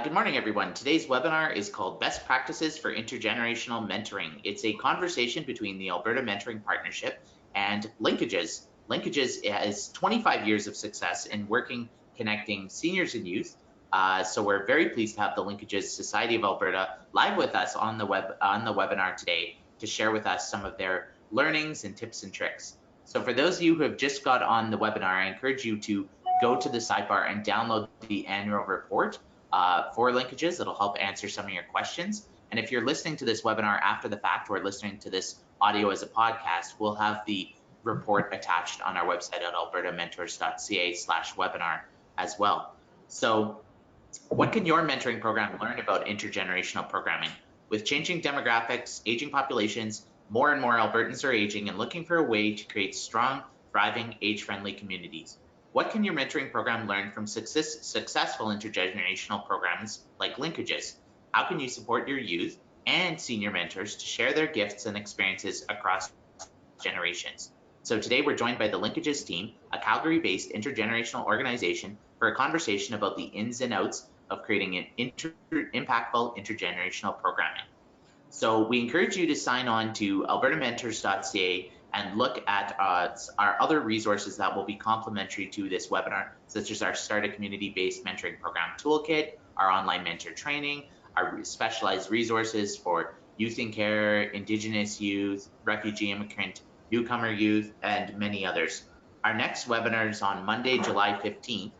Good morning, everyone. Today's webinar is called Best Practices for Intergenerational Mentoring. It's a conversation between the Alberta Mentoring Partnership and LINKages. LINKages has 25 years of success in connecting seniors and youth. So we're very pleased to have the LINKages Society of Alberta live with us on the webinar today to share with us some of their learnings and tips and tricks. So for those of you who have just got on the webinar, I encourage you to go to the sidebar and download the annual report for LINKages. It'll help answer some of your questions. And if you're listening to this webinar after the fact or listening to this audio as a podcast, we'll have the report attached on our website at albertamentors.ca/webinar as well. So what can your mentoring program learn about intergenerational programming? With changing demographics, aging populations, more and more Albertans are aging and looking for a way to create strong, thriving, age-friendly communities. What can your mentoring program learn from successful intergenerational programs like LINKages? How can you support your youth and senior mentors to share their gifts and experiences across generations? So today we're joined by the LINKages team, a Calgary-based intergenerational organization, for a conversation about the ins and outs of creating an impactful intergenerational programming. So we encourage you to sign on to albertamentors.ca and look at our other resources that will be complementary to this webinar, such as our Start a Community-Based Mentoring Program Toolkit, our online mentor training, our specialized resources for youth in care, Indigenous youth, refugee immigrant, newcomer youth, and many others. Our next webinar is on Monday, July 15th,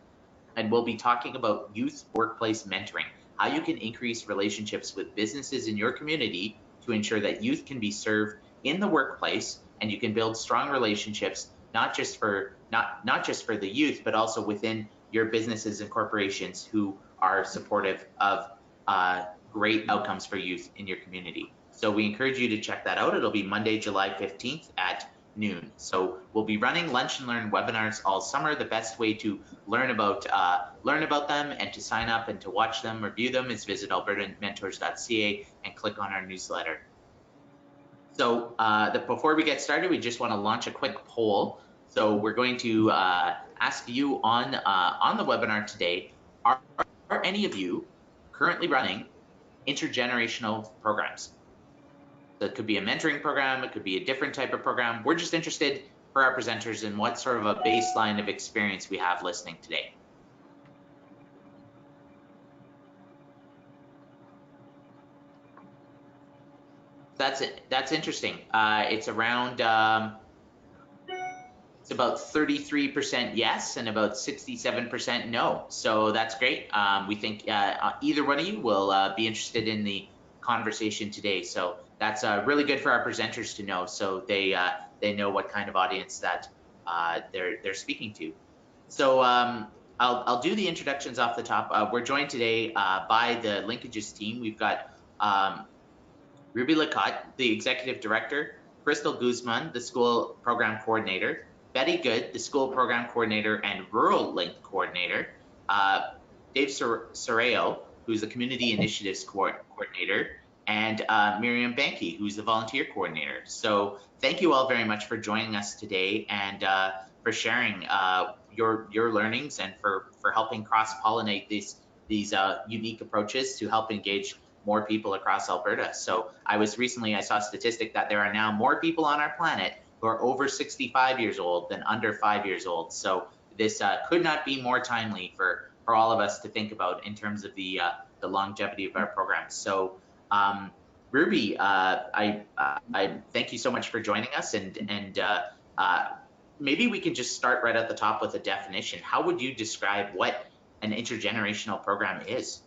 and we'll be talking about youth workplace mentoring, how you can increase relationships with businesses in your community to ensure that youth can be served in the workplace, and you can build strong relationships, not just for the youth, but also within your businesses and corporations who are supportive of great outcomes for youth in your community. So we encourage you to check that out. It'll be Monday, July 15th at noon. So we'll be running lunch and learn webinars all summer. The best way to learn about them and to sign up and to watch them, review them, is visit albertamentors.ca and click on our newsletter. So before we get started, we just want to launch a quick poll. So we're going to ask you on the webinar today, are any of you currently running intergenerational programs? So it could be a mentoring program, it could be a different type of program. We're just interested for our presenters in what sort of a baseline of experience we have listening today. That's interesting. It's around, it's about 33% yes and about 67% no. So that's great. We think either one of you will be interested in the conversation today. So that's really good for our presenters to know, so they know what kind of audience that they're speaking to. So I'll do the introductions off the top. We're joined today by the LINKages team. We've got Ruby Lacotte, the Executive Director, Crystal Guzman, the School Program Coordinator, Betty Good, the School Program Coordinator and Rural Link Coordinator, Dave Soreo, who's the Community Initiatives Coordinator, and Miriam Banky, who's the Volunteer Coordinator. So thank you all very much for joining us today and for sharing your learnings and for helping cross-pollinate these unique approaches to help engage more people across Alberta. So I saw a statistic that there are now more people on our planet who are over 65 years old than under 5 years old. So this could not be more timely for all of us to think about in terms of the longevity of our programs. So Ruby, I thank you so much for joining us, and maybe we can just start right at the top with a definition. How would you describe what an intergenerational program is?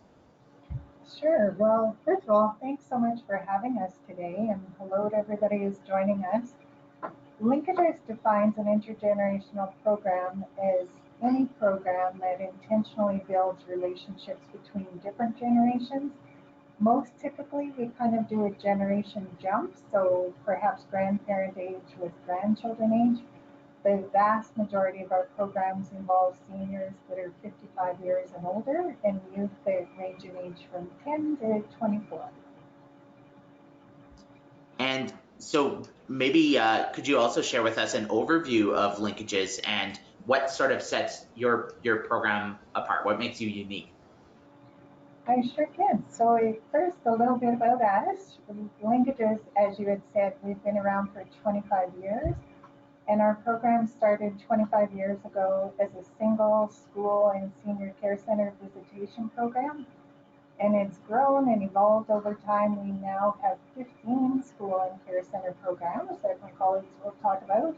Sure. Well, first of all, thanks so much for having us today, and hello to everybody who's joining us. LINKages defines an intergenerational program as any program that intentionally builds relationships between different generations. Most typically, we kind of do a generation jump, so perhaps grandparent age with grandchildren age. The vast majority of our programs involve seniors that are 55 years and older, and youth that range in age from 10 to 24. And so maybe could you also share with us an overview of LINKages and what sort of sets your program apart? What makes you unique? I sure can. So first, a little bit about us. LINKages, as you had said, we've been around for 25 years, and our program started 25 years ago as a single school and senior care center visitation program. And it's grown and evolved over time. We now have 15 school and care center programs that my colleagues will talk about,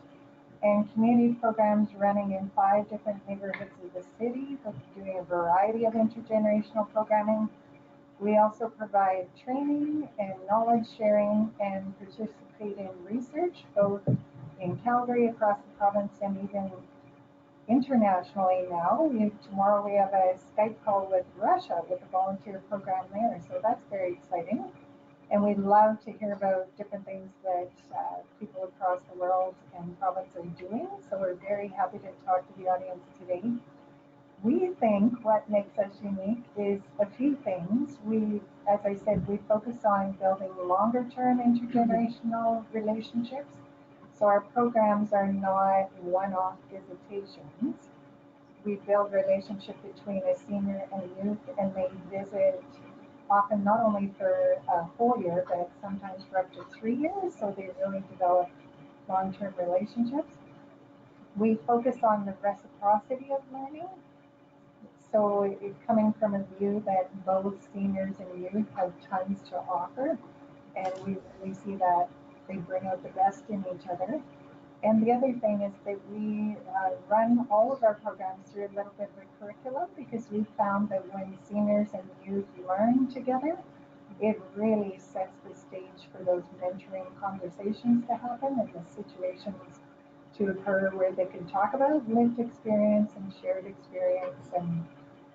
and community programs running in 5 different neighborhoods of the city, doing a variety of intergenerational programming. We also provide training and knowledge sharing and participate in research, both in Calgary, across the province, and even internationally now. Tomorrow we have a Skype call with Russia with a volunteer program there, so that's very exciting. And we'd love to hear about different things that people across the world and province are doing. So we're very happy to talk to the audience today. We think what makes us unique is a few things. As I said, we focus on building longer term intergenerational relationships. So our programs are not one-off visitations. We build relationship between a senior and a youth, and they visit often not only for a whole year, but sometimes for up to 3 years, so they really develop long-term relationships. We focus on the reciprocity of learning, so it's coming from a view that both seniors and youth have tons to offer, and we really see that they bring out the best in each other. And the other thing is that we run all of our programs through a little bit of a curriculum, because we found that when seniors and youth learn together, it really sets the stage for those mentoring conversations to happen and the situations to occur where they can talk about lived experience and shared experience. And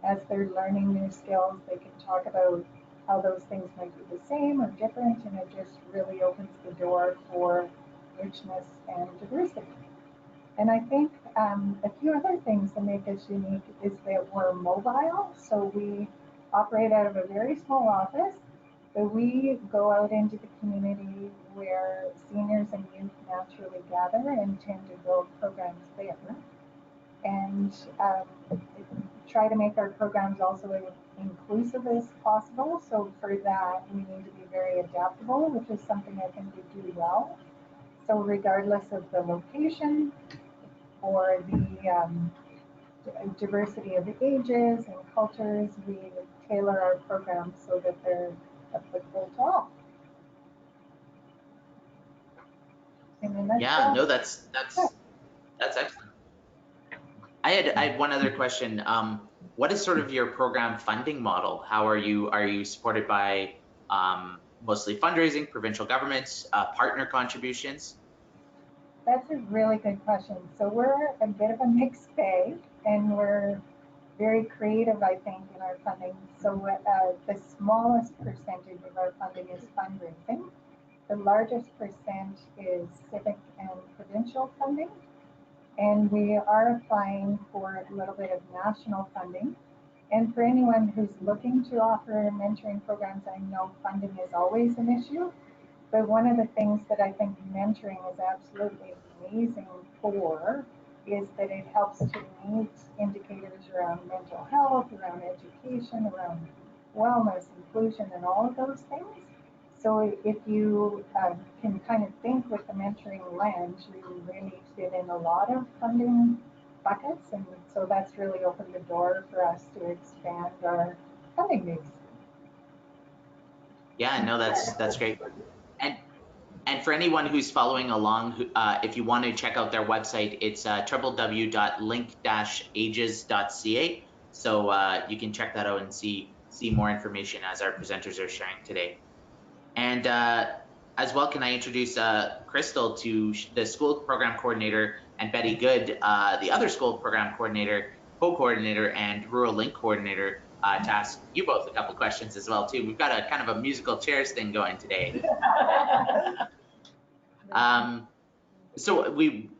as they're learning new skills, they can talk about how those things might be the same or different, and it just really opens the door for richness and diversity. And I think a few other things that make us unique is that we're mobile. So we operate out of a very small office, but we go out into the community where seniors and youth naturally gather and tend to build programs there. And try to make our programs also inclusive as possible. So for that, we need to be very adaptable, which is something I think we do well. So regardless of the location or the diversity of ages and cultures, we tailor our programs so that they're applicable to all. Yeah, no, that's excellent. I had one other question. What is sort of your program funding model? How are you supported by mostly fundraising, provincial governments, partner contributions? That's a really good question. So we're a bit of a mixed bag, and we're very creative, I think, in our funding. So the smallest percentage of our funding is fundraising. The largest percent is civic and provincial funding. And we are applying for a little bit of national funding. And for anyone who's looking to offer mentoring programs, I know funding is always an issue. But one of the things that I think mentoring is absolutely amazing for is that it helps to meet indicators around mental health, around education, around wellness, inclusion, and all of those things. So if you can kind of think with the mentoring lens, you really fit in a lot of funding buckets, and so that's really opened the door for us to expand our funding base. Yeah, no, that's great. And for anyone who's following along, if you want to check out their website, it's www.link-ages.ca. So you can check that out and see more information as our presenters are sharing today. And as well, can I introduce Crystal to the school program coordinator, and Betty Good, the other school program coordinator, co-coordinator, and rural link coordinator, to ask you both a couple questions as well too. We've got a kind of a musical chairs thing going today. So we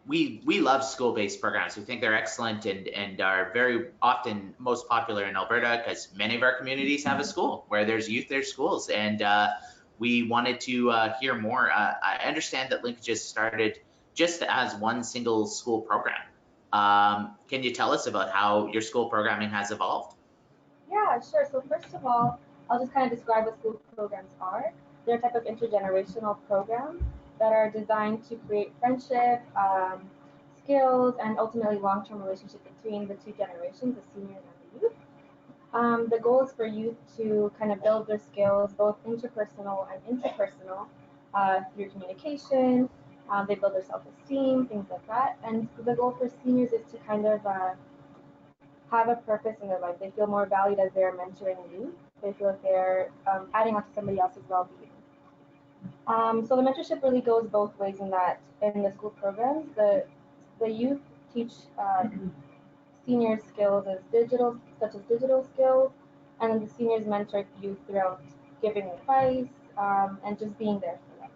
love school-based programs. We think they're excellent and are very often most popular in Alberta, because many of our communities have a school. Where there's youth, there's schools. And we wanted to hear more. I understand that LINKages started just as one single school program. Can you tell us about how your school programming has evolved? Yeah, Yeah, sure. So first of all, I'll just kind of describe what school programs are. They're a type of intergenerational program that are designed to create friendship, skills, and ultimately long-term relationship between the two generations, the seniors and the youth. The goal is for youth to kind of build their skills, both interpersonal and interpersonal, through communication. They build their self-esteem, things like that. And the goal for seniors is to kind of have a purpose in their life. They feel more valued as they're mentoring youth. They feel like they're adding on to somebody else's well-being. So the mentorship really goes both ways in that in the school programs, the youth teach seniors skills such as digital skills, and then the seniors mentor youth throughout giving advice and just being there for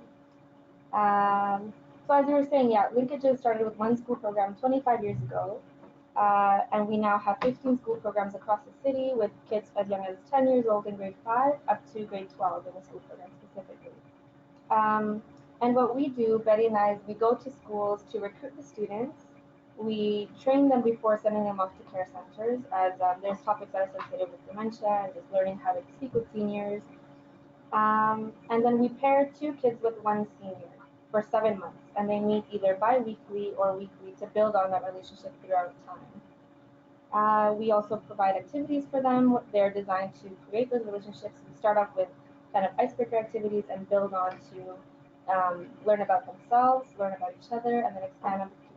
them. So as you were saying, yeah, LINKages started with one school program 25 years ago, and we now have 15 school programs across the city with kids as young as 10 years old in grade 5 up to grade 12 in the school program specifically. And what we do, Betty and I, is we go to schools to recruit the students. We train them before sending them off to care centers, as there's topics that are associated with dementia and just learning how to speak with seniors. And then we pair 2 kids with 1 senior for 7 months, and they meet either bi-weekly or weekly to build on that relationship throughout time. We also provide activities for them. They're designed to create those relationships. We start off with kind of icebreaker activities and build on to learn about themselves, learn about each other, and then expand on the community.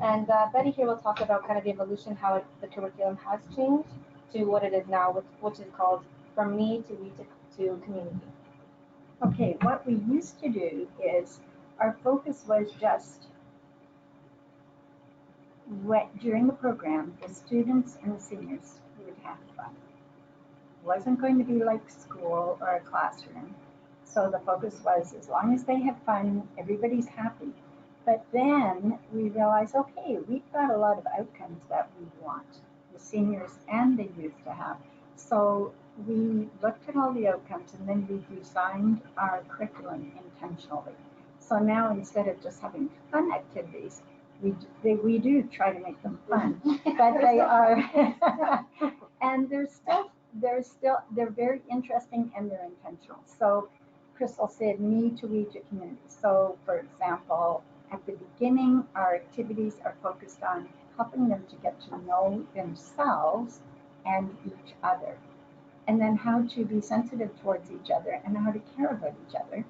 And Betty here will talk about kind of the evolution, how the curriculum has changed to what it is now, which is called From Me to We to Community. Okay, what we used to do is our focus was just during the program, the students and the seniors would have fun. It wasn't going to be like school or a classroom. So the focus was, as long as they have fun, everybody's happy. But then we realized, okay, we've got a lot of outcomes that we want the seniors and the youth to have. So we looked at all the outcomes, and then we designed our curriculum intentionally. So now, instead of just having fun activities, we do try to make them fun, but they are, and they're very interesting and they're intentional. So Crystal said, me to we to community. So for example, at the beginning, our activities are focused on helping them to get to know themselves and each other, and then how to be sensitive towards each other and how to care about each other.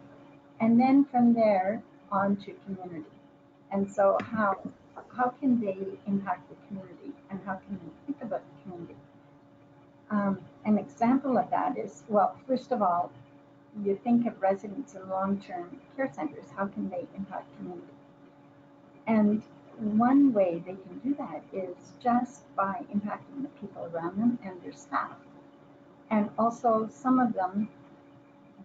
And then from there on to community. And so how can they impact the community, and how can they think about the community? An example of that is, well, first of all, you think of residents in long-term care centers, how can they impact community? And one way they can do that is just by impacting the people around them and their staff. And also some of them,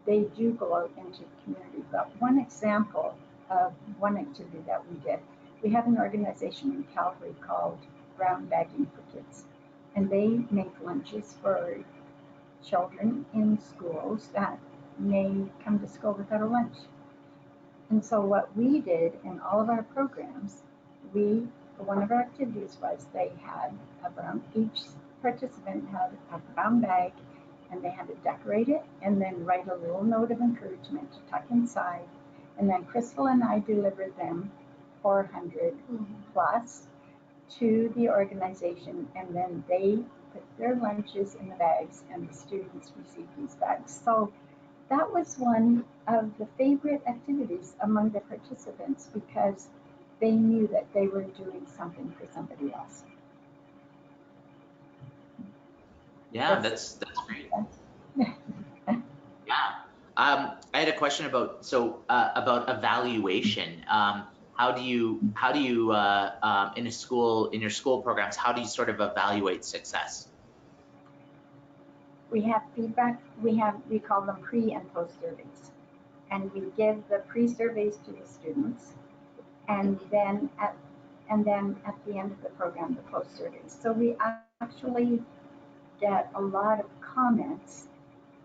they do go out into the community. But one example of one activity that we did, we have an organization in Calgary called Brown Bagging for Kids. And they make lunches for children in schools that may come to school without a lunch. And so what we did in all of our programs, one of our activities was they had each participant had a brown bag, and they had to decorate it and then write a little note of encouragement to tuck inside. And then Crystal and I delivered them 400 plus to the organization, and then they put their lunches in the bags and the students received these bags. So that was one of the favorite activities among the participants because they knew that they were doing something for somebody else. Yeah, that's great. Yeah. I had a question about evaluation. How do you in your school programs, how do you sort of evaluate success? We have feedback. We call them pre and post surveys, and we give the pre-surveys to the students, and then at the end of the program, the post surveys. So we actually get a lot of comments,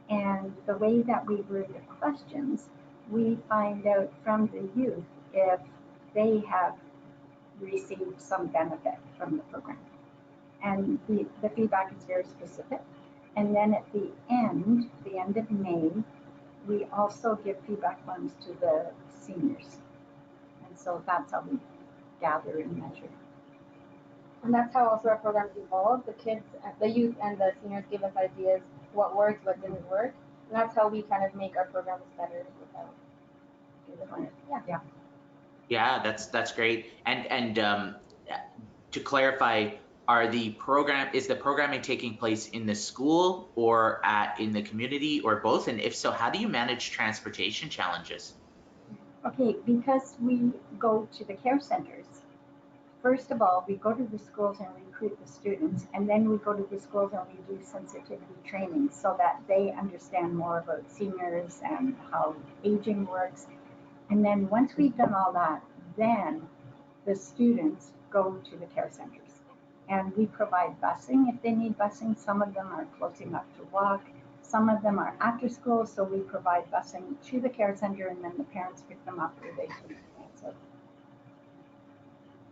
and the way that we word the questions, we find out from the youth if they have received some benefit from the program. And the feedback is very specific. And then at the end of May, we also give feedback forms to the seniors. And so that's how we gather and measure. And that's how also our programs evolve. The kids, the youth, and the seniors give us ideas, what worked, what didn't work, and that's how we kind of make our programs better without. Yeah, that's great. And to clarify, is the programming taking place in the school or in the community or both? And if so, how do you manage transportation challenges? Okay, because we go to the care centers. First of all, we go to the schools and recruit the students, and then we go to the schools and we do sensitivity training so that they understand more about seniors and how aging works. And then once we've done all that, then the students go to the care centers. And we provide busing if they need busing. Some of them are close enough to walk. Some of them are after school, so we provide busing to the care center, and then the parents pick them up where they can.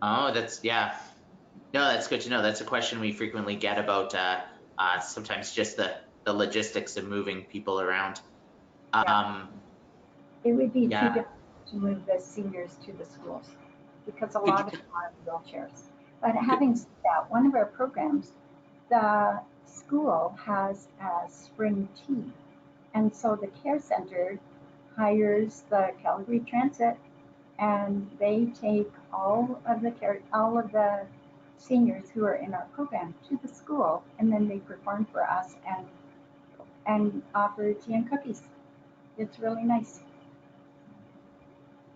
Oh, that's good to know. That's a question we frequently get about sometimes just the logistics of moving people around. It would be too difficult to move the seniors to the schools because a lot of them are in wheelchairs. But having said that, one of our programs, the school has a spring tea. And so the care center hires the Calgary Transit, and they take all of the seniors who are in our program to the school, and then they perform for us and offer tea and cookies. It's really nice.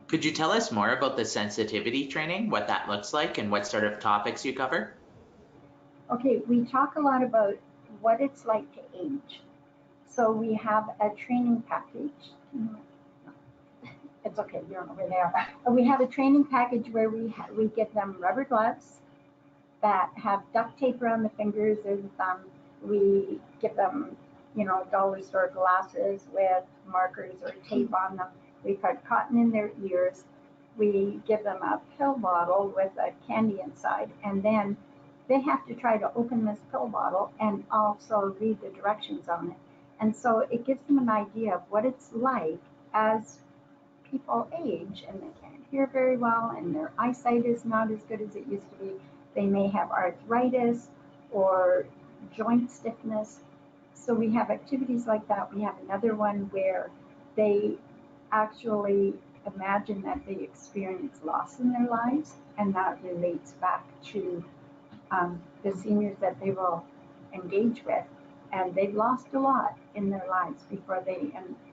Could you tell us more about the sensitivity training, what that looks like, and what sort of topics you cover? Okay, we talk a lot about what it's like to age. So we have a training package. It's okay, you're over there. We have a training package where we give them rubber gloves that have duct tape around the fingers or the thumb. We give them, dollar store glasses with markers or tape on them. We put cotton in their ears. We give them a pill bottle with a candy inside, and then they have to try to open this pill bottle and also read the directions on it. And so it gives them an idea of what it's like as people age and they can't hear very well and their eyesight is not as good as it used to be. They may have arthritis or joint stiffness. So we have activities like that. We have another one where they actually imagine that they experience loss in their lives, and that relates back to the seniors that they will engage with, and they've lost a lot in their lives before they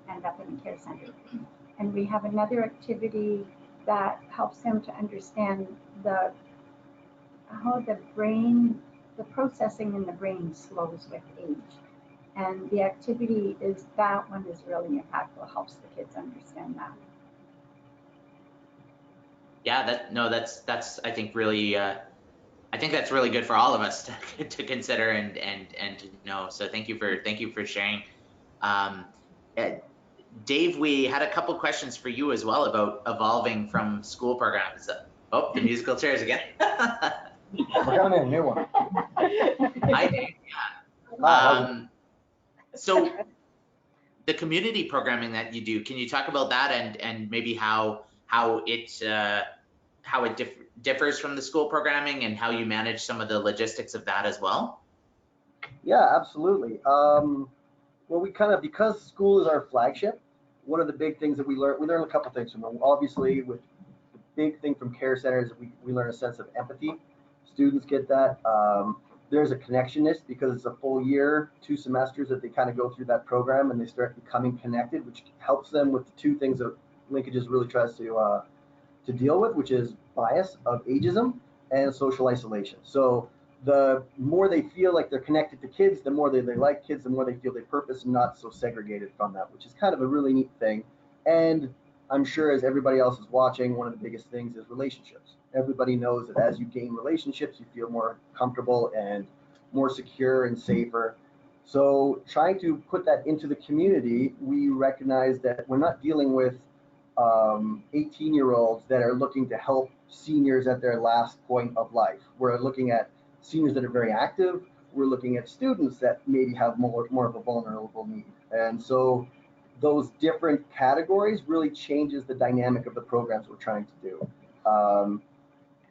end up in a care center. And we have another activity that helps them to understand how the processing in the brain slows with age. And the activity that one is really impactful, helps the kids understand that. Yeah, that's I think really I think that's really good for all of us to consider and to know. So thank you for sharing. Dave, we had a couple questions for you as well about evolving from school programs. Oh, the musical chairs again. We're coming in, new one. Hi, Dave. Yeah. So the community programming that you do, can you talk about that and maybe how it differs from the school programming and how you manage some of the logistics of that as well? Yeah, absolutely. Well, because school is our flagship, one of the big things that we learn a couple things from them. Obviously, with the big thing from care centers, we learn a sense of empathy. Students get that. There's a connectionness because it's a full year, 2 semesters that they kind of go through that program and they start becoming connected, which helps them with the 2 things that LINKages really tries to deal with, which is bias of ageism and social isolation. So the more they feel like they're connected to kids, the more they like kids, the more they feel they purpose and not so segregated from that, which is kind of a really neat thing. And I'm sure as everybody else is watching, one of the biggest things is relationships. Everybody knows that as you gain relationships, you feel more comfortable and more secure and safer. So trying to put that into the community, we recognize that we're not dealing with 18-year-olds that are looking to help seniors at their last point of life. We're looking at seniors that are very active we're looking at students that maybe have more of a vulnerable need. And so those different categories really changes the dynamic of the programs we're trying to do.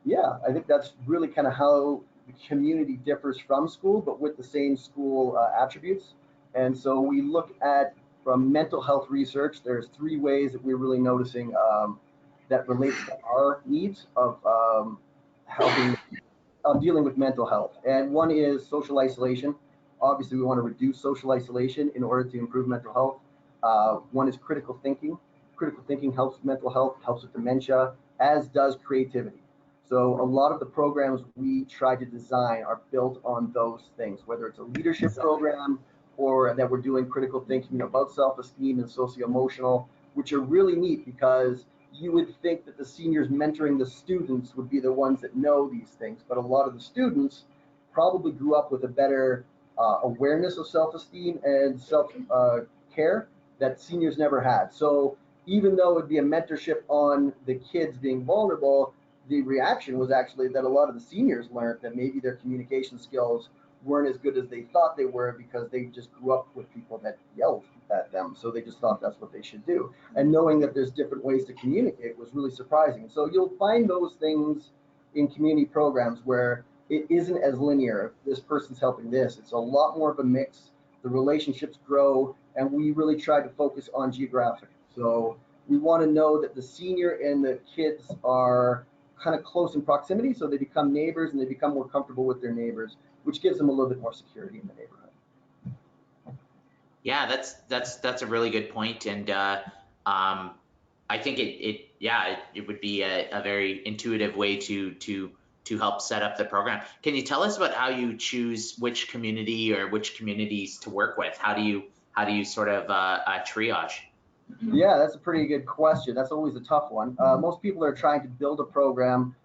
Yeah, I think that's really kind of how the community differs from school, but with the same school attributes. And so we look at, from mental health research, there's 3 ways that we're really noticing that relates to our needs of helping, dealing with mental health. And one is social isolation. Obviously, we want to reduce social isolation in order to improve mental health. One is critical thinking. Critical thinking helps with mental health, helps with dementia, as does creativity. So a lot of the programs we try to design are built on those things, whether it's a leadership program or that we're doing critical thinking about self-esteem and socio-emotional, which are really neat because you would think that the seniors mentoring the students would be the ones that know these things, but a lot of the students probably grew up with a better awareness of self-esteem and self-care that seniors never had. So even though it'd be a mentorship on the kids being vulnerable, the reaction was actually that a lot of the seniors learned that maybe their communication skills weren't as good as they thought they were because they just grew up with people that yelled at them. So they just thought that's what they should do. And knowing that there's different ways to communicate was really surprising. So you'll find those things in community programs where it isn't as linear. If this person's helping this, it's a lot more of a mix. The relationships grow, and we really try to focus on geographic. So we want to know that the senior and the kids are kind of close in proximity, so they become neighbors and they become more comfortable with their neighbors, which gives them a little bit more security in the neighborhood. Yeah, that's a really good point, and I think it would be a very intuitive way to help set up the program. Can you tell us about how you choose which community or which communities to work with? How do you sort of triage? Yeah, that's a pretty good question. That's always a tough one. Most people that are trying to build a program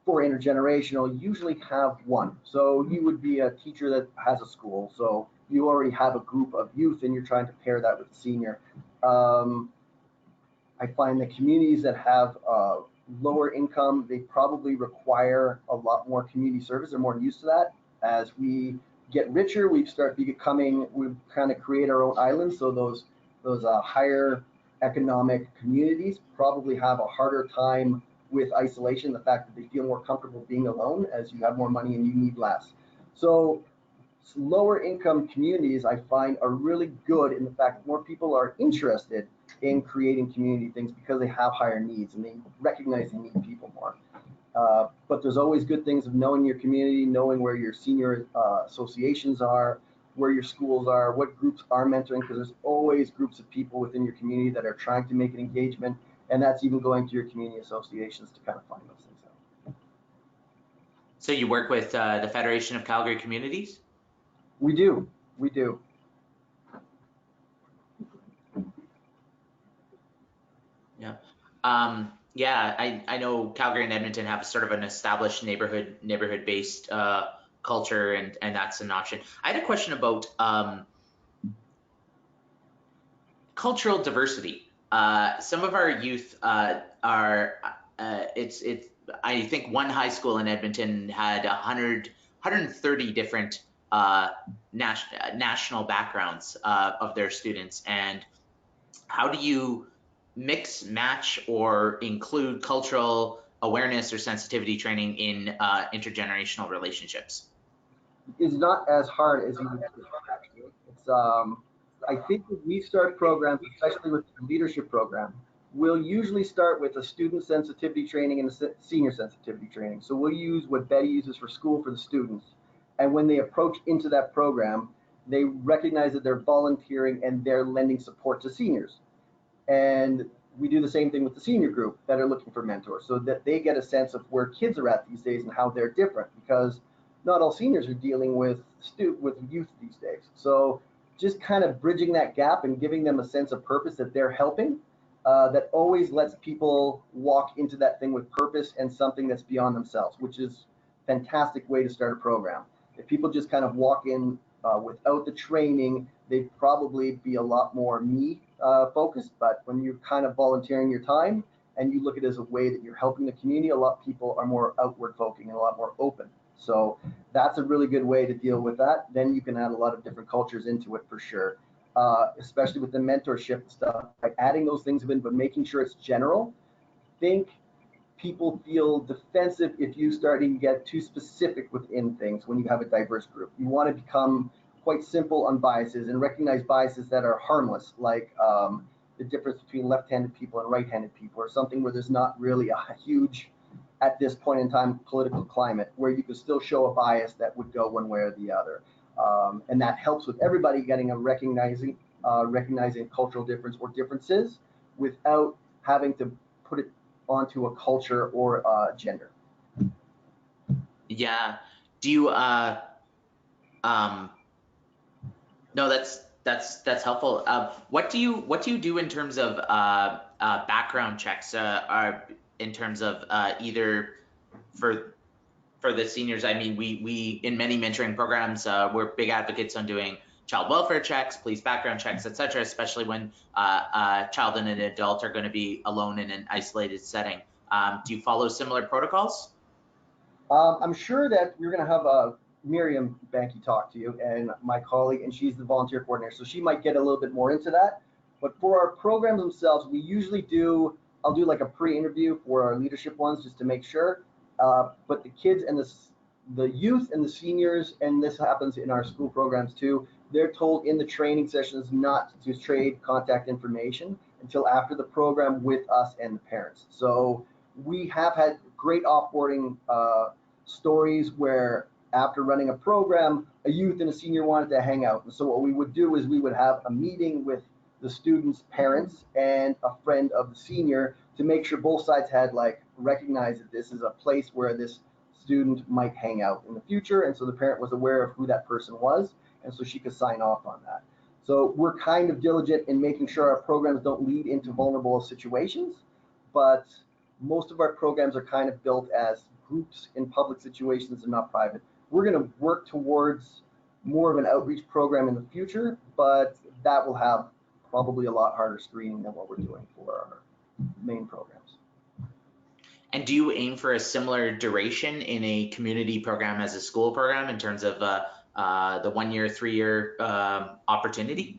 for intergenerational usually have one. So you would be a teacher that has a school. So you already have a group of youth and you're trying to pair that with a senior. I find that communities that have lower income, they probably require a lot more community service. They're more used to that. As we get richer, we kind of create our own islands. So those higher economic communities probably have a harder time with isolation, the fact that they feel more comfortable being alone as you have more money and you need less. So lower income communities I find are really good in the fact that more people are interested in creating community things because they have higher needs and they recognize they need people more. But there's always good things of knowing your community, knowing where your senior associations are, where your schools are, what groups are mentoring, because there's always groups of people within your community that are trying to make an engagement, and that's even going to your community associations to kind of find those things out. So you work with the Federation of Calgary Communities? We do. Yeah. I know Calgary and Edmonton have sort of an established neighborhood-based culture, and that's an option. I had a question about cultural diversity. Some of our youth I think one high school in Edmonton had 130 different national backgrounds of their students. And how do you mix, match, or include cultural awareness or sensitivity training in intergenerational relationships? It's not as hard as you would think, actually. It's I think when we start programs, especially with the leadership program, we'll usually start with a student sensitivity training and a senior sensitivity training. So we'll use what Betty uses for school for the students. And when they approach into that program, they recognize that they're volunteering and they're lending support to seniors. And we do the same thing with the senior group that are looking for mentors so that they get a sense of where kids are at these days and how they're different, because not all seniors are dealing with youth these days. So just kind of bridging that gap and giving them a sense of purpose that they're helping, that always lets people walk into that thing with purpose and something that's beyond themselves, which is a fantastic way to start a program. If people just kind of walk in without the training, they'd probably be a lot more me focused. But when you're kind of volunteering your time and you look at it as a way that you're helping the community, a lot of people are more outward focusing and a lot more open So that's a really good way to deal with that. Then you can add a lot of different cultures into it for sure, especially with the mentorship stuff, like adding those things in, but making sure it's general. Think people feel defensive if you start to get too specific within things when you have a diverse group. You want to become quite simple on biases and recognize biases that are harmless, like the difference between left-handed people and right-handed people, or something where there's not really a huge, at this point in time, political climate, where you can still show a bias that would go one way or the other. And that helps with everybody getting a recognizing cultural difference or differences without having to put it onto a culture or gender. Yeah. Do you no, that's helpful. What do you do in terms of background checks? In terms of either for the seniors? I mean, we in many mentoring programs, we're big advocates on doing child welfare checks, police background checks, etc., especially when a child and an adult are going to be alone in an isolated setting. Do you follow similar protocols? I'm sure that we're going to have Miriam Banky talk to you, and my colleague, and she's the volunteer coordinator, so she might get a little bit more into that. But for our programs themselves, we usually I'll do like a pre-interview for our leadership ones just to make sure. But the kids and the youth and the seniors, and this happens in our school programs too, they're told in the training sessions not to trade contact information until after the program with us and the parents. So we have had great offboarding stories where after running a program, a youth and a senior wanted to hang out. And so what we would do is we would have a meeting with the students' parents and a friend of the senior to make sure both sides had recognized that this is a place where this student might hang out in the future. And so the parent was aware of who that person was, and so she could sign off on that. So we're kind of diligent in making sure our programs don't lead into vulnerable situations, but most of our programs are kind of built as groups in public situations and not private. We're going to work towards more of an outreach program in the future, but that will have probably a lot harder screening than what we're doing for our main programs. And do you aim for a similar duration in a community program as a school program in terms of the 1 year, 3 year opportunity?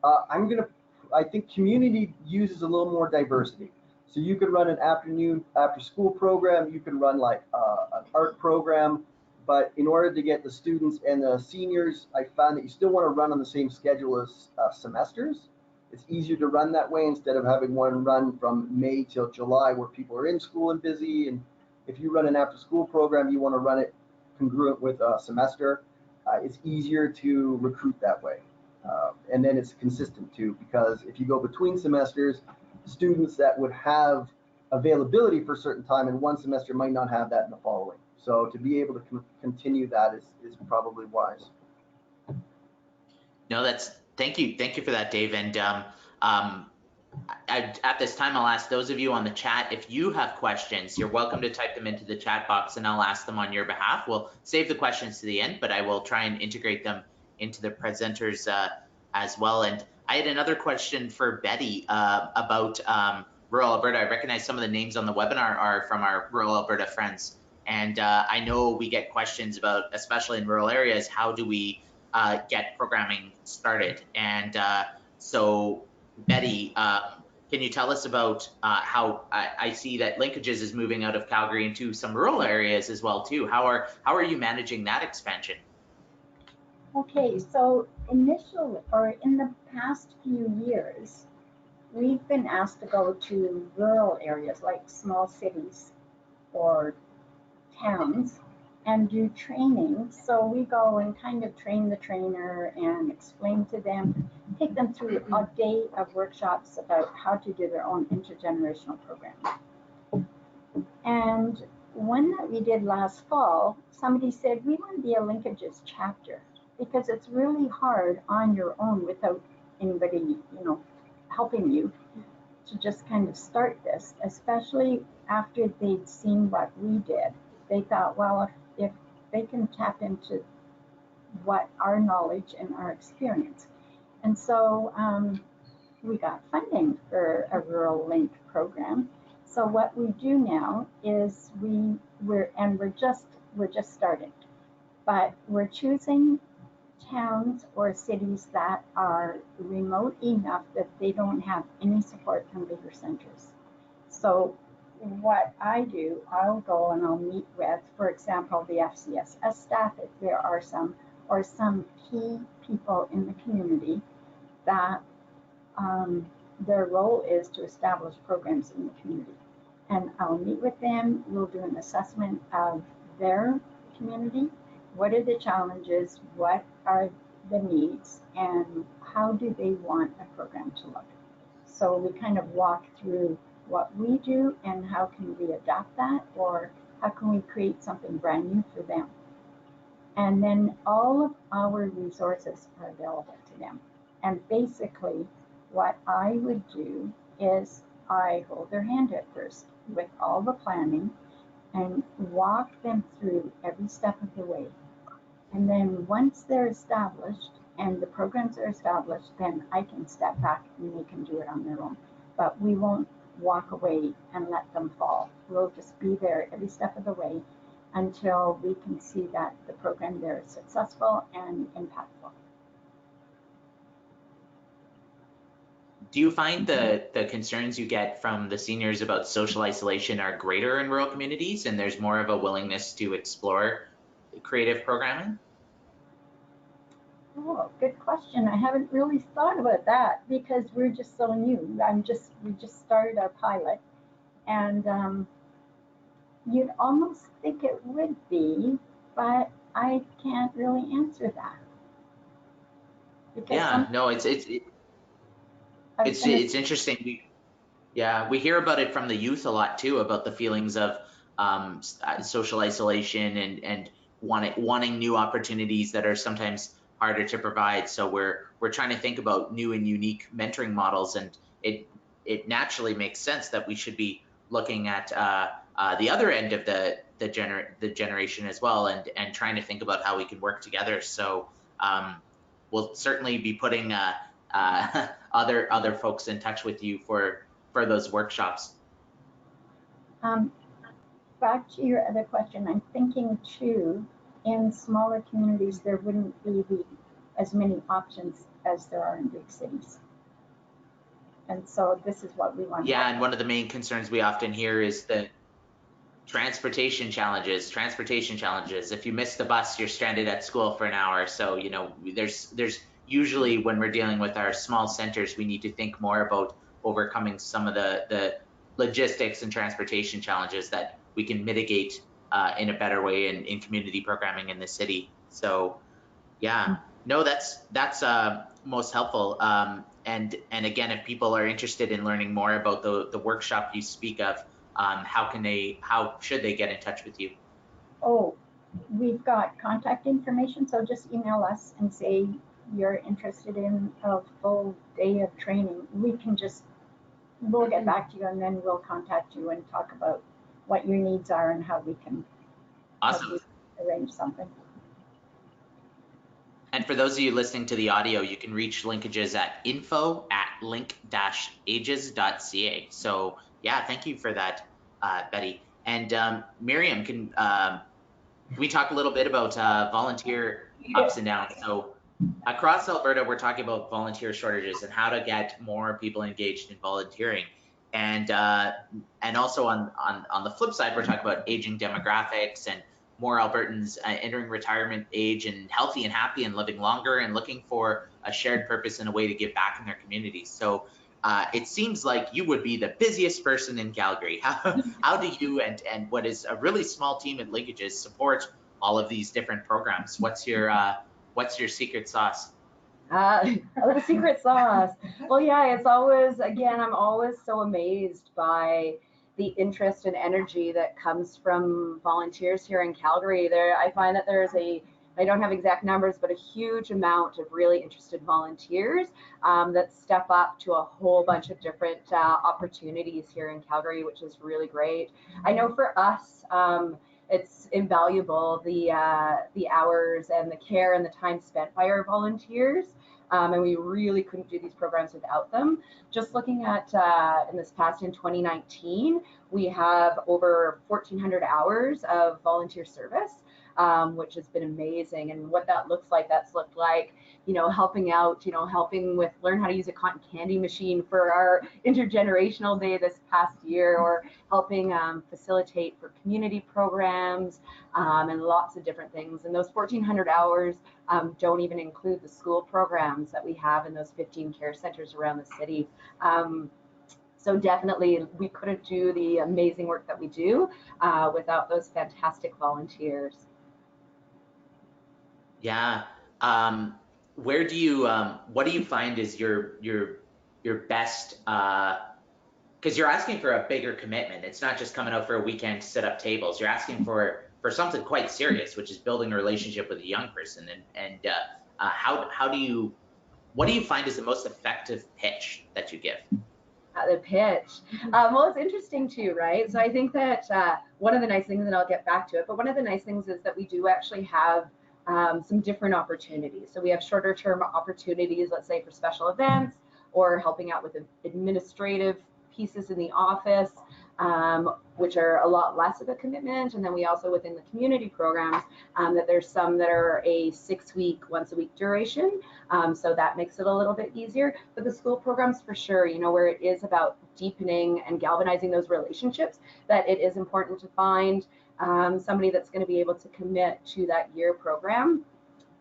I think community uses a little more diversity. So you could run an afternoon after school program, you can run like an art program, but in order to get the students and the seniors, I found that you still want to run on the same schedule as semesters. It's easier to run that way instead of having one run from May till July where people are in school and busy. And if you run an after school program, you want to run it congruent with a semester. It's easier to recruit that way. And then it's consistent too, because if you go between semesters, students that would have availability for a certain time in one semester might not have that in the following. So to be able to continue that is probably wise. No, thank you for that, Dave. And at this time, I'll ask those of you on the chat, if you have questions, you're welcome to type them into the chat box and I'll ask them on your behalf. We'll save the questions to the end, but I will try and integrate them into the presenters as well. And I had another question for Betty about rural Alberta. I recognize some of the names on the webinar are from our rural Alberta friends. And I know we get questions about, especially in rural areas, how do we get programming started? And so Betty, can you tell us about how I see that LINKages is moving out of Calgary into some rural areas as well too? How are you managing that expansion? Okay, so initially, or in the past few years, we've been asked to go to rural areas like small cities or towns and do training. So we go and kind of train the trainer and explain to them, take them through a day of workshops about how to do their own intergenerational program. And one that we did last fall, somebody said, we want to be a LINKages chapter because it's really hard on your own without anybody, helping you to just kind of start this, especially after they'd seen what we did. They thought, well, if they can tap into what our knowledge and our experience. And so we got funding for a rural link program. So what we do now is we're just we're just starting. But we're choosing towns or cities that are remote enough that they don't have any support from bigger centers. So what I do, I'll go and I'll meet with, for example, the FCSS staff, if there are some, or some key people in the community that their role is to establish programs in the community. And I'll meet with them, we'll do an assessment of their community. What are the challenges? What are the needs? And how do they want a program to look? So we kind of walk through what we do and how can we adapt that, or how can we create something brand new for them? And then all of our resources are available to them. And basically what I would do is I hold their hand at first with all the planning and walk them through every step of the way. And then once they're established and the programs are established, then I can step back and they can do it on their own. But we won't walk away and let them fall. We'll just be there every step of the way until we can see that the program there is successful and impactful. Do you find the concerns you get from the seniors about social isolation are greater in rural communities and there's more of a willingness to explore creative programming? Oh, good question. I haven't really thought about that because we're just so new. We just started our pilot, and you'd almost think it would be, but I can't really answer that. Because yeah, no, it's interesting. We hear about it from the youth a lot too, about the feelings of social isolation and wanting new opportunities that are sometimes harder to provide. So we're trying to think about new and unique mentoring models, and it naturally makes sense that we should be looking at the other end of the generation as well, and trying to think about how we can work together. So we'll certainly be putting other folks in touch with you for those workshops. Back to your other question, I'm thinking too, in smaller communities, there wouldn't be as many options as there are in big cities. And so this is what we want. Yeah, and one of the main concerns we often hear is the transportation challenges. If you miss the bus, you're stranded at school for an hour. So, you know, there's usually when we're dealing with our small centers, we need to think more about overcoming some of the logistics and transportation challenges that we can mitigate in a better way in community programming in the city. So yeah, no, that's most helpful. And again, if people are interested in learning more about the workshop you speak of, how should they get in touch with you? Oh, we've got contact information, so just email us and say you're interested in a full day of training. We'll get back to you, and then we'll contact you and talk about what your needs are and how we can arrange something. And for those of you listening to the audio, you can reach LINKages at info@link-ages.ca. So yeah, thank you for that, Betty. And Miriam, can we talk a little bit about volunteer ups and downs? So across Alberta, we're talking about volunteer shortages and how to get more people engaged in volunteering. And also on the flip side, we're talking about aging demographics and more Albertans entering retirement age and healthy and happy and living longer and looking for a shared purpose and a way to give back in their communities. So it seems like you would be the busiest person in Calgary. How do you and what is a really small team at LINKages support all of these different programs? What's your secret sauce? The secret sauce. Well, yeah, it's always, again, I'm always so amazed by the interest and energy that comes from volunteers here in Calgary. I find that there's I don't have exact numbers, but a huge amount of really interested volunteers that step up to a whole bunch of different opportunities here in Calgary, which is really great. I know for us, it's invaluable, the hours and the care and the time spent by our volunteers. And we really couldn't do these programs without them. Just looking at in 2019, we have over 1,400 hours of volunteer service. which has been amazing. And what that looks like, that's looked like, helping out, helping with learn how to use a cotton candy machine for our intergenerational day this past year, or helping facilitate for community programs, and lots of different things. And those 1,400 hours don't even include the school programs that we have in those 15 care centers around the city. So definitely we couldn't do the amazing work that we do without those fantastic volunteers. Yeah. Where do you, what do you find is your best, because you're asking for a bigger commitment. It's not just coming out for a weekend to set up tables. You're asking for something quite serious, which is building a relationship with a young person. And what do you find is the most effective pitch that you give? The pitch. Well, it's interesting too, right? So I think that one of the nice things, and I'll get back to it, but one of the nice things is that we do actually have some different opportunities. So we have shorter term opportunities, let's say for special events or helping out with administrative pieces in the office, which are a lot less of a commitment. And then we also, within the community programs, that there's some that are a 6-week, once-a-week duration. So that makes it a little bit easier. But the school programs, for sure, where it is about deepening and galvanizing those relationships, that it is important to find somebody that's going to be able to commit to that year program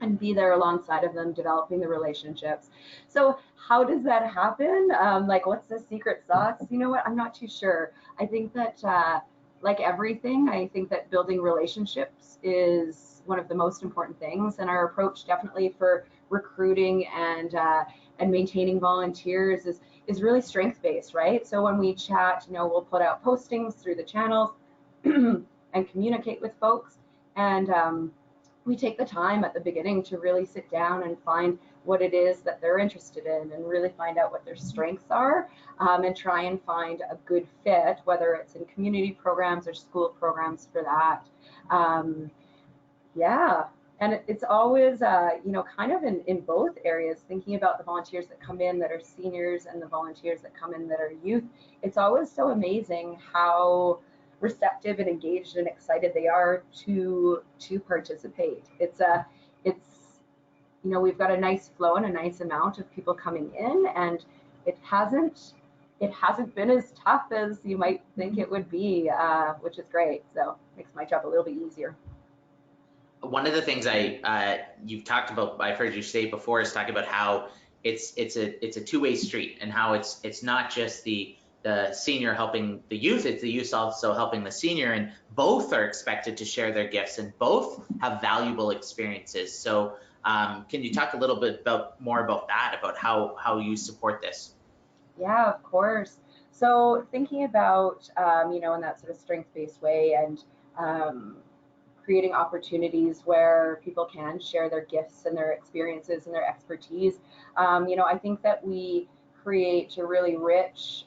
and be there alongside of them, developing the relationships. So how does that happen? Like, what's the secret sauce? You know what? I'm not too sure. I think that, like everything, I think that building relationships is one of the most important things. And our approach definitely for recruiting and maintaining volunteers is really strength-based, right? So when we chat, we'll put out postings through the channels and communicate with folks. And we take the time at the beginning to really sit down and find what it is that they're interested in and really find out what their strengths are, and try and find a good fit, whether it's in community programs or school programs for that. Yeah, and it's always, kind of in both areas, thinking about the volunteers that come in that are seniors and the volunteers that come in that are youth. It's always so amazing how receptive and engaged and excited they are to participate. It's we've got a nice flow and a nice amount of people coming in, and it hasn't been as tough as you might think it would be, which is great. So makes my job a little bit easier. One of the things you've talked about, I've heard you say before, is talking about how it's a two-way street, and how it's not just the senior helping the youth, it's the youth also helping the senior, and both are expected to share their gifts and both have valuable experiences. So can you talk a little bit more about that, about how you support this? Yeah, of course. So thinking about, in that sort of strength-based way, and creating opportunities where people can share their gifts and their experiences and their expertise. I think that we create a really rich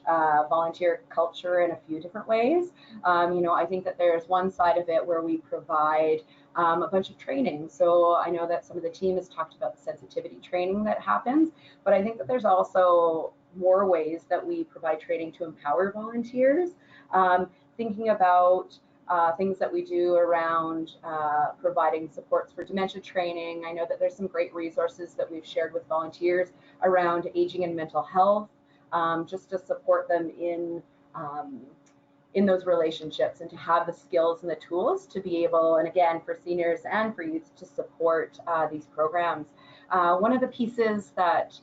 volunteer culture in a few different ways. I think that there's one side of it where we provide a bunch of training. So I know that some of the team has talked about the sensitivity training that happens, but I think that there's also more ways that we provide training to empower volunteers. Thinking about things that we do around providing supports for dementia training. I know that there's some great resources that we've shared with volunteers around aging and mental health, just to support them in those relationships and to have the skills and the tools to be able, and again, for seniors and for youth, to support these programs. One of the pieces that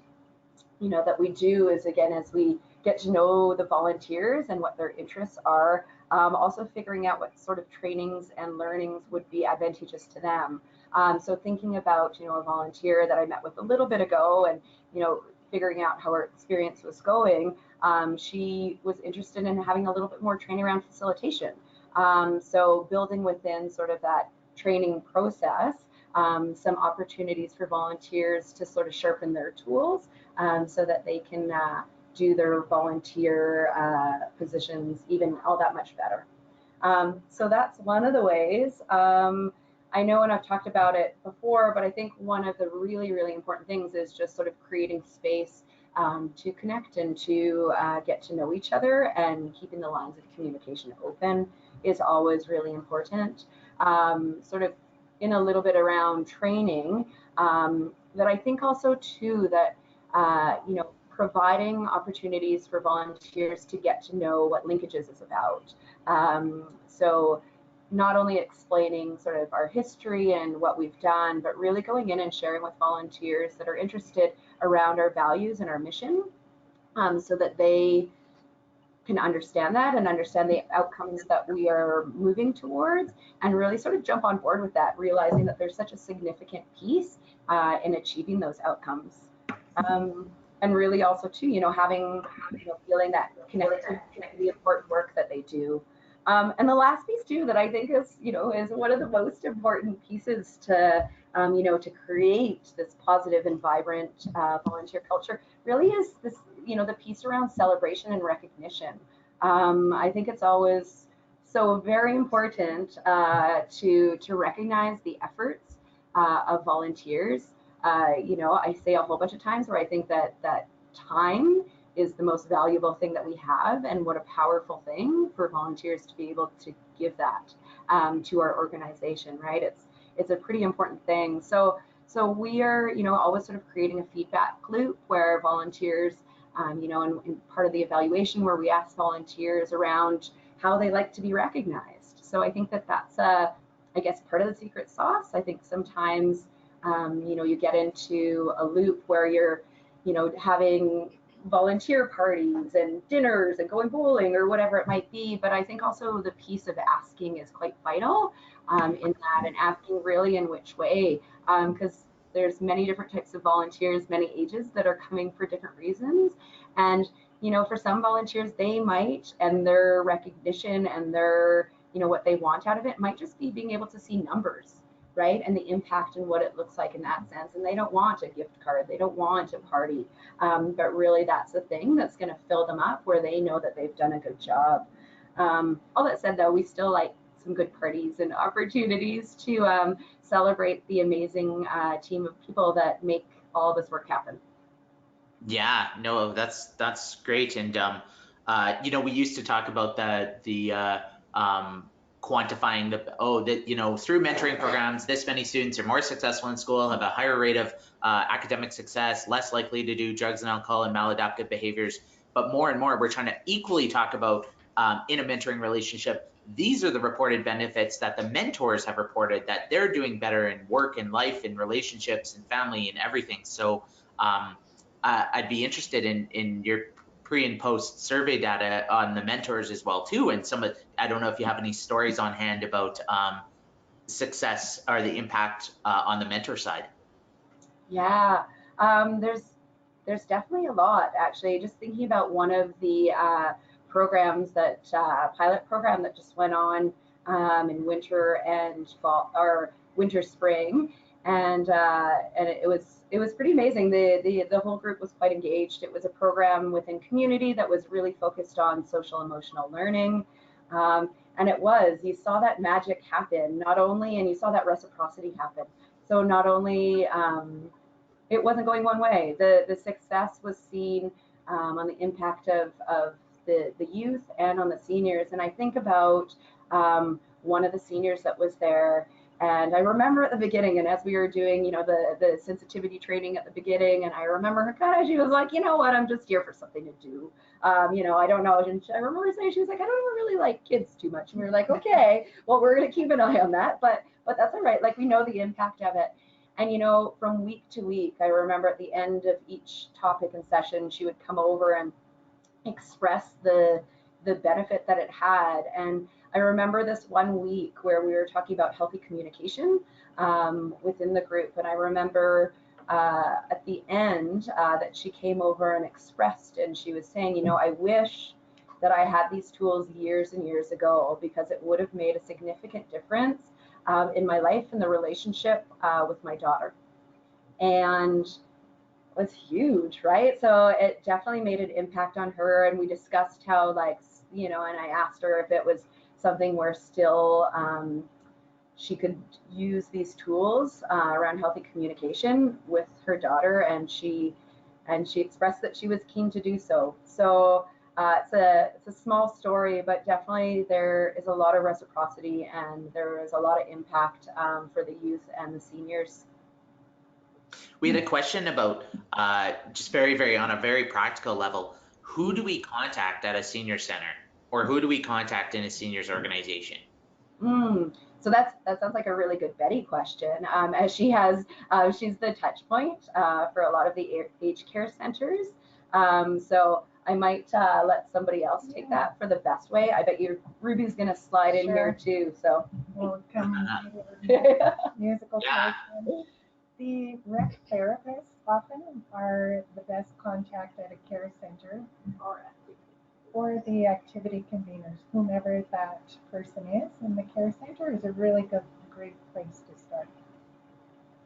that we do is, again, as we get to know the volunteers and what their interests are, also figuring out what sort of trainings and learnings would be advantageous to them. So thinking about, a volunteer that I met with a little bit ago, and, figuring out how her experience was going, she was interested in having a little bit more training around facilitation. So building within sort of that training process, some opportunities for volunteers to sort of sharpen their tools, so that they can do their volunteer positions even all that much better. So that's one of the ways. I know, and I've talked about it before, but I think one of the really, really important things is just sort of creating space to connect and to get to know each other, and keeping the lines of communication open is always really important. Sort of in a little bit around training, that I think also too that, providing opportunities for volunteers to get to know what LINKages is about. So not only explaining sort of our history and what we've done, but really going in and sharing with volunteers that are interested around our values and our mission, so that they can understand that and understand the outcomes that we are moving towards, and really sort of jump on board with that, realizing that there's such a significant piece in achieving those outcomes. And really also too, having, feeling that connected to the important work that they do. And the last piece too that I think is, is one of the most important pieces to, to create this positive and vibrant volunteer culture really is this, the piece around celebration and recognition. I think it's always so very important to recognize the efforts of volunteers. I say a whole bunch of times where I think that time is the most valuable thing that we have, and what a powerful thing for volunteers to be able to give that to our organization, right? It's a pretty important thing. So we are, always sort of creating a feedback loop where volunteers, and part of the evaluation where we ask volunteers around how they like to be recognized. So I think that's I guess part of the secret sauce. I think sometimes you get into a loop where you're, having volunteer parties and dinners and going bowling or whatever it might be. But I think also the piece of asking is quite vital in that, and asking really in which way, because there's many different types of volunteers, many ages that are coming for different reasons. And, for some volunteers, they might, and their recognition and their, what they want out of it might just be being able to see numbers, right? And the impact and what it looks like in that sense. And they don't want a gift card, they don't want a party, but really that's the thing that's going to fill them up, where they know that they've done a good job. All that said, though, we still like some good parties and opportunities to celebrate the amazing team of people that make all this work happen. Yeah, no, that's great. And we used to talk about the quantifying through mentoring programs, this many students are more successful in school, have a higher rate of academic success, less likely to do drugs and alcohol and maladaptive behaviors. But more and more, we're trying to equally talk about in a mentoring relationship, these are the reported benefits that the mentors have reported, that they're doing better in work and life and relationships and family and everything. So I'd be interested in your pre and post survey data on the mentors as well too, and I don't know if you have any stories on hand about success or the impact on the mentor side. Yeah, there's definitely a lot, actually. Just thinking about one of the programs pilot program that just went on in winter and fall, or winter spring, and it was pretty amazing. The whole group was quite engaged. It was a program within community that was really focused on social emotional learning. And you saw that magic happen, and you saw that reciprocity happen. So not only, it wasn't going one way, the success was seen on the impact of the youth and on the seniors. And I think about one of the seniors that was there. And I remember at the beginning, and as we were doing, the sensitivity training at the beginning, and I remember her she was like, what, I'm just here for something to do. I don't know. And I remember saying, she was like, I don't really like kids too much. And we were like, okay, well, we're going to keep an eye on that, but that's all right. Like, we know the impact of it. And, from week to week, I remember at the end of each topic and session, she would come over and express the benefit that it had. And I remember this one week where we were talking about healthy communication within the group. And I remember at the end that she came over and expressed, and she was saying, I wish that I had these tools years and years ago, because it would have made a significant difference in my life and the relationship with my daughter. And it was huge, right? So it definitely made an impact on her. And we discussed how, and I asked her if it was something where still she could use these tools around healthy communication with her daughter, and she expressed that she was keen to do so. So It's a small story, but definitely there is a lot of reciprocity and there is a lot of impact for the youth and the seniors. We had a question about just very on a very practical level, who do we contact at a senior center, or who do we contact in a seniors organization? So that sounds like a really good Betty question, as she has, she's the touch point for a lot of the aged care centers. So I might let somebody else take that for the best way. I bet you Ruby's going to slide in here too. So we'll come musical person. The rec therapists often are the best contact at a care center, or the activity conveners, whomever that person is in the care center is a really great place to start.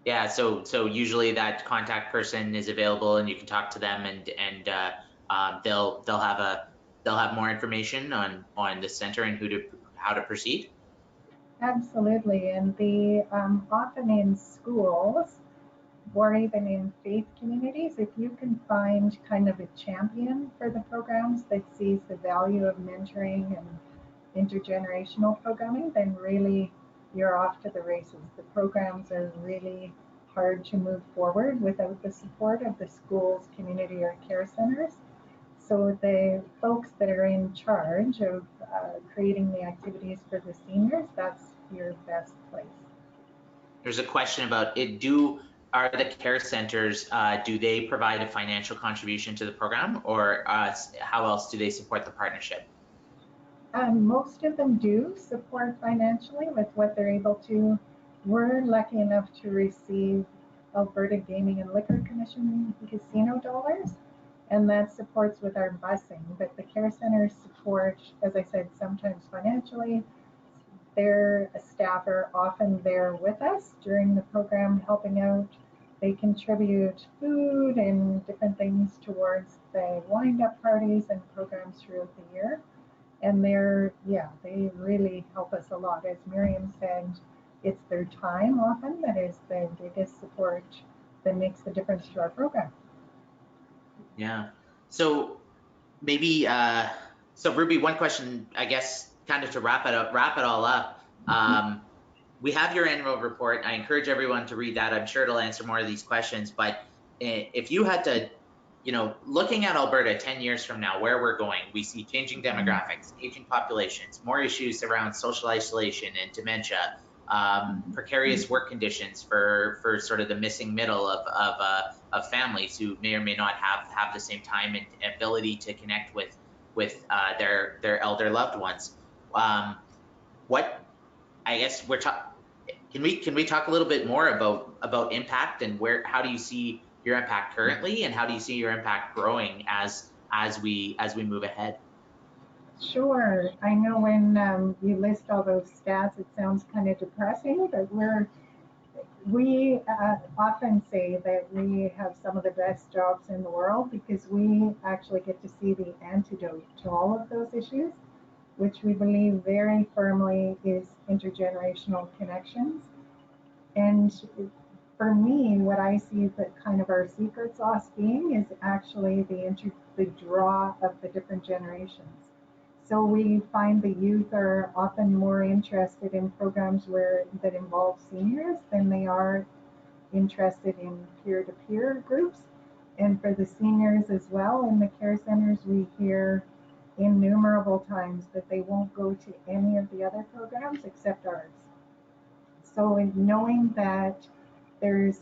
Yeah, so usually that contact person is available and you can talk to them, and they'll have more information on the center and how to proceed. Absolutely, and the often in schools or even in faith communities, if you can find kind of a champion for the programs that sees the value of mentoring and intergenerational programming, then really you're off to the races. The programs are really hard to move forward without the support of the schools, community, or care centers. So the folks that are in charge of creating the activities for the seniors, that's your best place. There's a question about it. Are the care centers, do they provide a financial contribution to the program, or how else do they support the partnership? Most of them do support financially with what they're able to. We're lucky enough to receive Alberta Gaming and Liquor Commission casino dollars, and that supports with our busing. But the care centers support, as I said, sometimes financially. Their staff are often there with us during the program helping out. They contribute food and different things towards the wind-up parties and programs throughout the year. And they really help us a lot. As Miriam said, it's their time often that is the biggest support that makes the difference to our program. Yeah. So maybe, so Ruby, one question, I guess, kind of to wrap it all up. We have your annual report. I encourage everyone to read that. I'm sure it'll answer more of these questions. But if you had to, looking at Alberta 10 years from now, where we're going, we see changing demographics, aging populations, more issues around social isolation and dementia, precarious work conditions for sort of the missing middle of families who may or may not have the same time and ability to connect with their elder loved ones. I guess can we talk a little bit more about impact and how do you see your impact currently, and how do you see your impact growing as we move ahead? Sure. I know when you list all those stats, it sounds kind of depressing, but we often say that we have some of the best jobs in the world because we actually get to see the antidote to all of those issues, which we believe very firmly is intergenerational connections. And for me, what I see that kind of our secret sauce being is actually the draw of the different generations. So we find the youth are often more interested in programs that involve seniors than they are interested in peer-to-peer groups. And for the seniors as well in the care centers, we hear innumerable times that they won't go to any of the other programs except ours. So in knowing that there's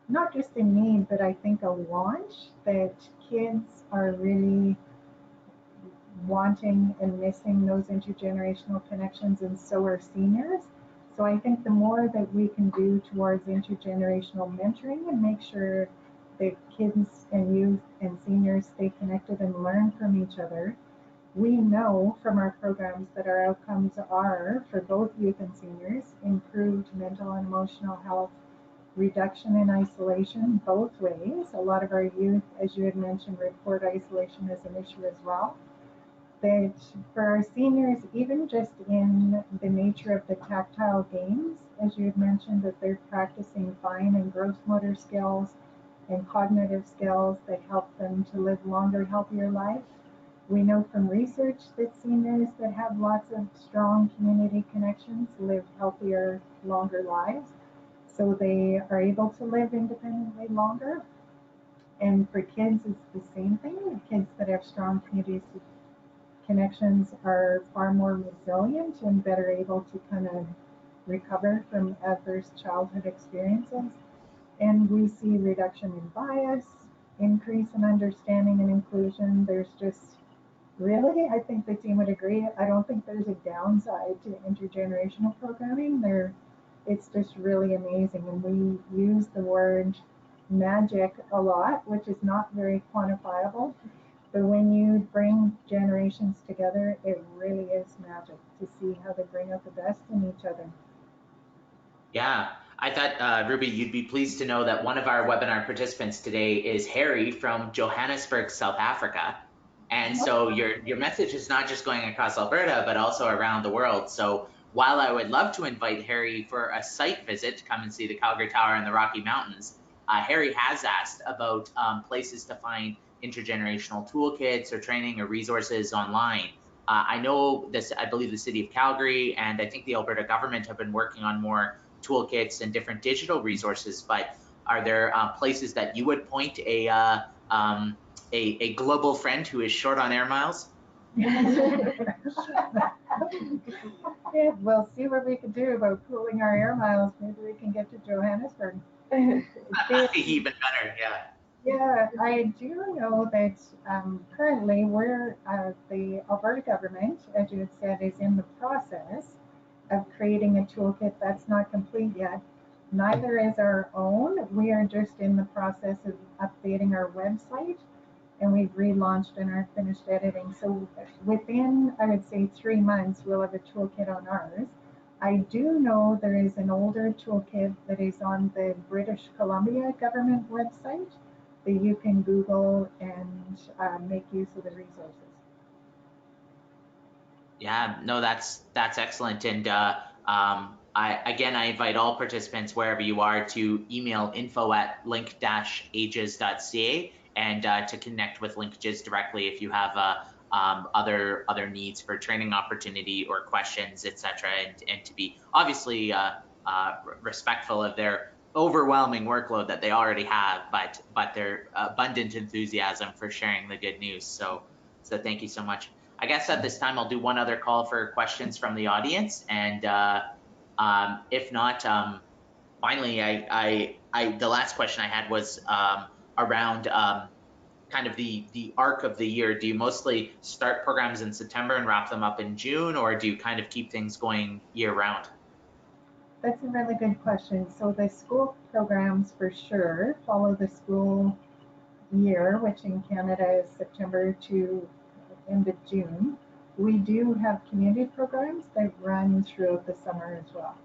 not just a need, but I think a want that kids are really wanting and missing those intergenerational connections, and so are seniors. So I think the more that we can do towards intergenerational mentoring and make sure that kids and youth and seniors stay connected and learn from each other, we know from our programs that our outcomes are, for both youth and seniors, improved mental and emotional health, reduction in isolation both ways. A lot of our youth, as you had mentioned, report isolation as an issue as well. That for our seniors, even just in the nature of the tactile games, as you had mentioned, that they're practicing fine and gross motor skills, and cognitive skills that help them to live longer, healthier lives. We know from research that seniors that have lots of strong community connections live healthier, longer lives. So they are able to live independently longer. And for kids, it's the same thing. Kids that have strong community connections are far more resilient and better able to kind of recover from adverse childhood experiences. And we see reduction in bias, increase in understanding and inclusion. There's just really, I think the team would agree, I don't think there's a downside to intergenerational programming. It's just really amazing. And we use the word magic a lot, which is not very quantifiable. But when you bring generations together, it really is magic to see how they bring out the best in each other. Yeah, I thought, Ruby, you'd be pleased to know that one of our webinar participants today is Harry from Johannesburg, South Africa. And so your message is not just going across Alberta, but also around the world. So while I would love to invite Harry for a site visit to come and see the Calgary Tower and the Rocky Mountains, Harry has asked about places to find intergenerational toolkits or training or resources online. I know this, I believe the city of Calgary and I think the Alberta government have been working on more toolkits and different digital resources, but are there places that you would point a global friend who is short on air miles? Yeah, we'll see what we can do about pooling our air miles. Maybe we can get to Johannesburg. Even better, yeah. Yeah, I do know that currently we're, the Alberta government, as you had said, is in the process of creating a toolkit that's not complete yet. Neither is our own. We are just in the process of updating our website, and we've relaunched and are finished editing. So within, I would say, 3 months, we'll have a toolkit on ours. I do know there is an older toolkit that is on the British Columbia government website that you can Google and make use of the resources. Yeah, no, that's excellent. And I invite all participants wherever you are to email info@link-ages.ca and to connect with LINKages directly if you have other needs for training opportunity or questions, etc. And to be obviously respectful of their overwhelming workload that they already have, but their abundant enthusiasm for sharing the good news. So thank you so much. I guess at this time I'll do one other call for questions from the audience, and if not, finally, the last question I had was around kind of the arc of the year. Do you mostly start programs in September and wrap them up in June, or do you kind of keep things going year round? That's a really good question. So the school programs for sure follow the school year, which in Canada is September to end of June. We do have community programs that run throughout the summer as well.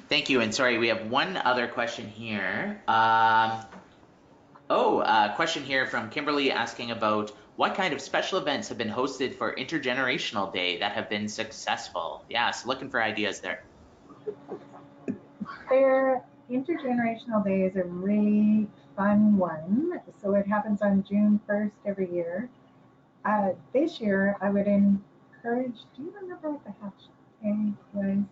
Thank you. And sorry, we have one other question here. Question here from Kimberly asking about what kind of special events have been hosted for Intergenerational Day that have been successful? Yeah, so looking for ideas there. Their Intergenerational Day is a really fun one. So it happens on June 1st every year. This year, I would encourage, do you remember what the hashtag was?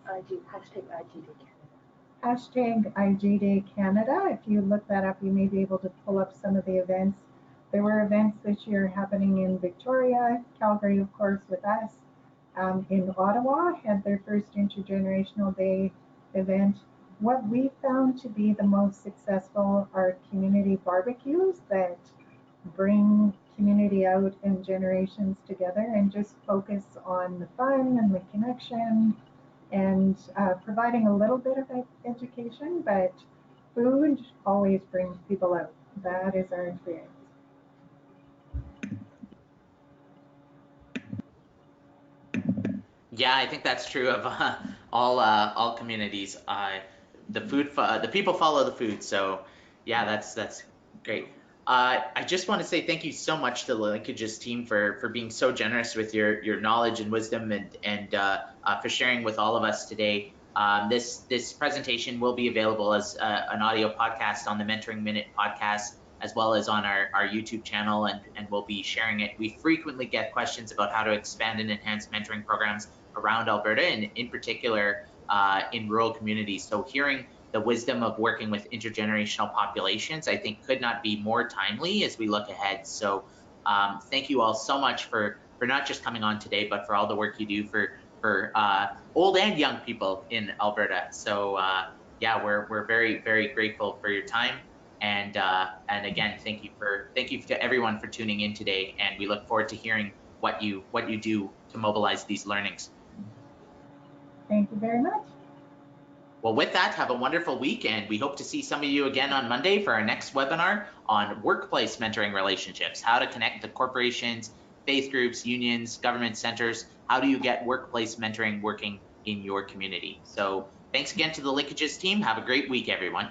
Hashtag IGDay Canada. If you look that up, you may be able to pull up some of the events. There were events this year happening in Victoria, Calgary, of course, with us. In Ottawa, had their first Intergenerational Day event. What we found to be the most successful are community barbecues that bring community out and generations together and just focus on the fun and the connection and providing a little bit of education, but food always brings people out. That is our experience. Yeah, I think that's true of all communities. The people follow the food. So yeah, that's great. I just want to say thank you so much to the LINKages team for being so generous with your knowledge and wisdom and for sharing with all of us today. This presentation will be available as an audio podcast on the Mentoring Minute podcast, as well as on our YouTube channel, and we'll be sharing it. We frequently get questions about how to expand and enhance mentoring programs around Alberta, and in particular in rural communities. So hearing the wisdom of working with intergenerational populations, I think, could not be more timely as we look ahead. So thank you all so much for not just coming on today, but for all the work you do for old and young people in Alberta. So yeah, we're very, very grateful for your time. And again, thank you to everyone for tuning in today. And we look forward to hearing what you do to mobilize these learnings. Thank you very much. Well, with that, have a wonderful week, and we hope to see some of you again on Monday for our next webinar on workplace mentoring relationships, how to connect the corporations, faith groups, unions, government centers. How do you get workplace mentoring working in your community? So thanks again to the LINKages team. Have a great week, everyone.